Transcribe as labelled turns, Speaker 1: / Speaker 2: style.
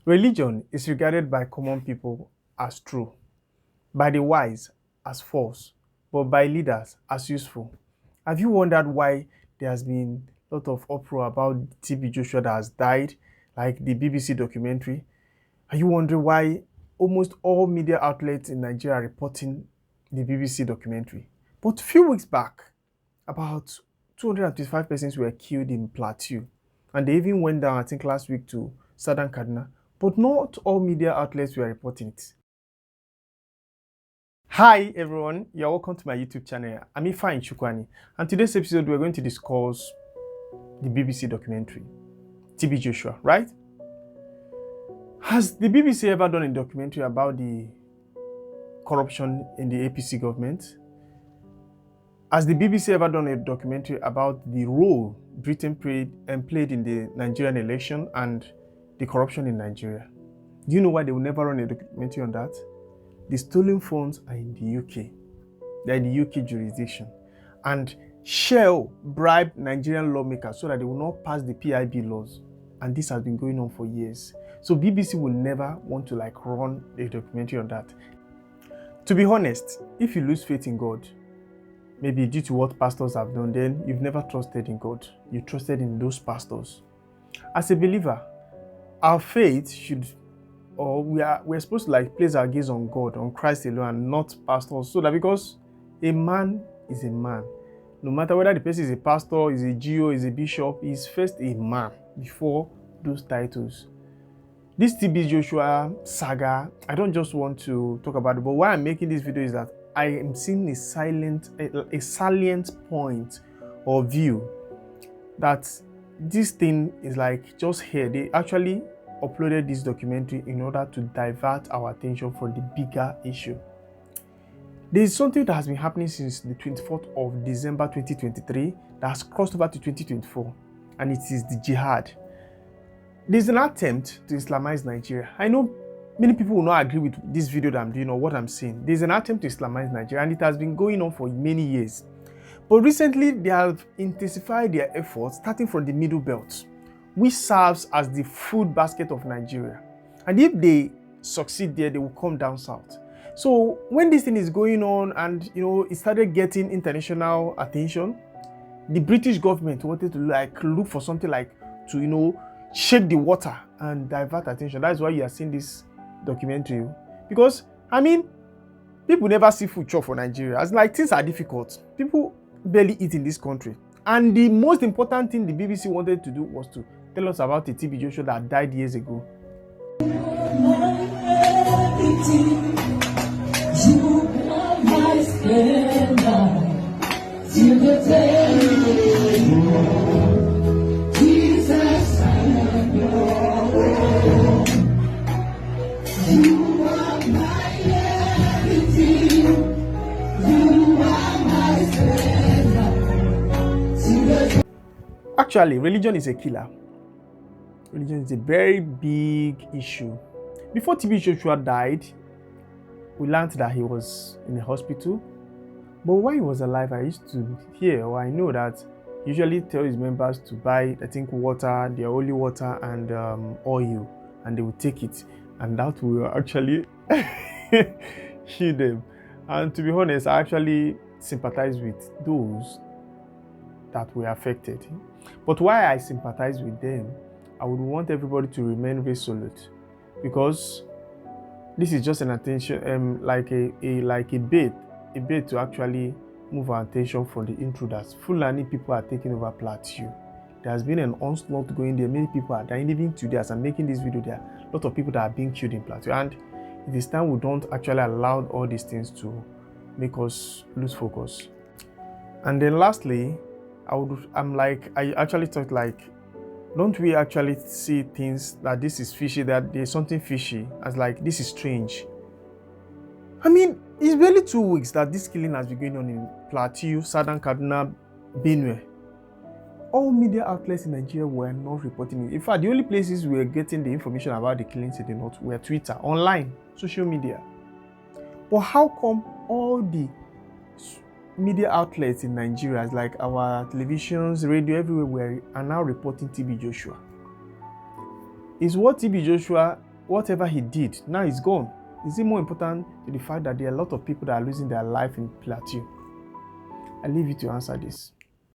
Speaker 1: Religion is regarded by common people as true, by the wise as false, but by leaders as useful. Have you wondered why there has been a lot of uproar about TB Joshua that has died, like the BBC documentary? Are you wondering why almost all media outlets in Nigeria are reporting the BBC documentary? But a few weeks back, about 225 persons were killed in Plateau, and they even went down, I think, last week to Southern Kaduna. But not all media outlets were reporting it. Hi everyone, you're welcome to my YouTube channel. I'm Ifa Chukwani, and today's episode we're going to discuss the BBC documentary, TB Joshua, right? Has the BBC ever done a documentary about the corruption in the APC government? Has the BBC ever done a documentary about the role Britain played in the Nigerian election and the corruption in Nigeria? Do you know why they will never run a documentary on that? The stolen funds are in the UK. They're in the UK jurisdiction. And Shell bribed Nigerian lawmakers so that they will not pass the PIB laws. And this has been going on for years. So BBC will never want to run a documentary on that. To be honest, if you lose faith in God, maybe due to what pastors have done, then you've never trusted in God. You trusted in those pastors. As a believer, our faith should, or we're supposed to place our gaze on God, on Christ alone, and not pastors. So that because a man is a man, no matter whether the person is a pastor, is a GO, is a bishop, he's first a man before those titles. This TB Joshua saga, I don't just want to talk about it, but why I'm making this video is that I am seeing a salient point or view that this thing is just here. They actually uploaded this documentary in order to divert our attention from the bigger issue. There is something that has been happening since the 24th of December 2023 that has crossed over to 2024, and it is the jihad. There's an attempt to Islamize Nigeria. I know many people will not agree with this video that I'm doing or what I'm saying. There's an attempt to Islamize Nigeria, and it has been going on for many years. But recently, they have intensified their efforts, starting from the Middle Belt, which serves as the food basket of Nigeria. And if they succeed there, they will come down south. So when this thing is going on and it started getting international attention, the British government wanted to look for something to shake the water and divert attention. That's why you are seeing this documentary. Because people never see food chop for Nigeria. As things are difficult. People barely eat in this country. And the most important thing the BBC wanted to do was to tell us about the TB Joshua that died years ago. Actually, religion is a killer. Religion is a very big issue. Before TB Joshua died, we learned that he was in a hospital. But while he was alive, I used to hear, or I know that he usually tell his members to buy, I think, water, their holy water, and oil, and they will take it. And that will actually heal them. And to be honest, I actually sympathize with those that were affected. But why I sympathize with them, I would want everybody to remain resolute, because this is just an attention, like a bait to actually move our attention from the intruders. Fulani people are taking over Plateau. There has been an onslaught going there. Many people are dying. Even today, as I'm making this video, there are a lot of people that are being killed in Plateau. And it is time we don't actually allow all these things to make us lose focus. And then lastly, I actually thought don't we actually see things that this is fishy, that there's something fishy, as this is strange? It's barely 2 weeks that this killing has been going on in Plateau, Southern Kaduna, Benue. All media outlets in Nigeria were not reporting it. In fact, the only places we were getting the information about the killings in the north were Twitter, online, social media. But how come all the media outlets in Nigeria, like our televisions, radio, everywhere, are now reporting TB Joshua? Is what TB Joshua whatever he did, now he's gone. Is it more important to the fact that there are a lot of people that are losing their life in Plateau? I leave you to answer this.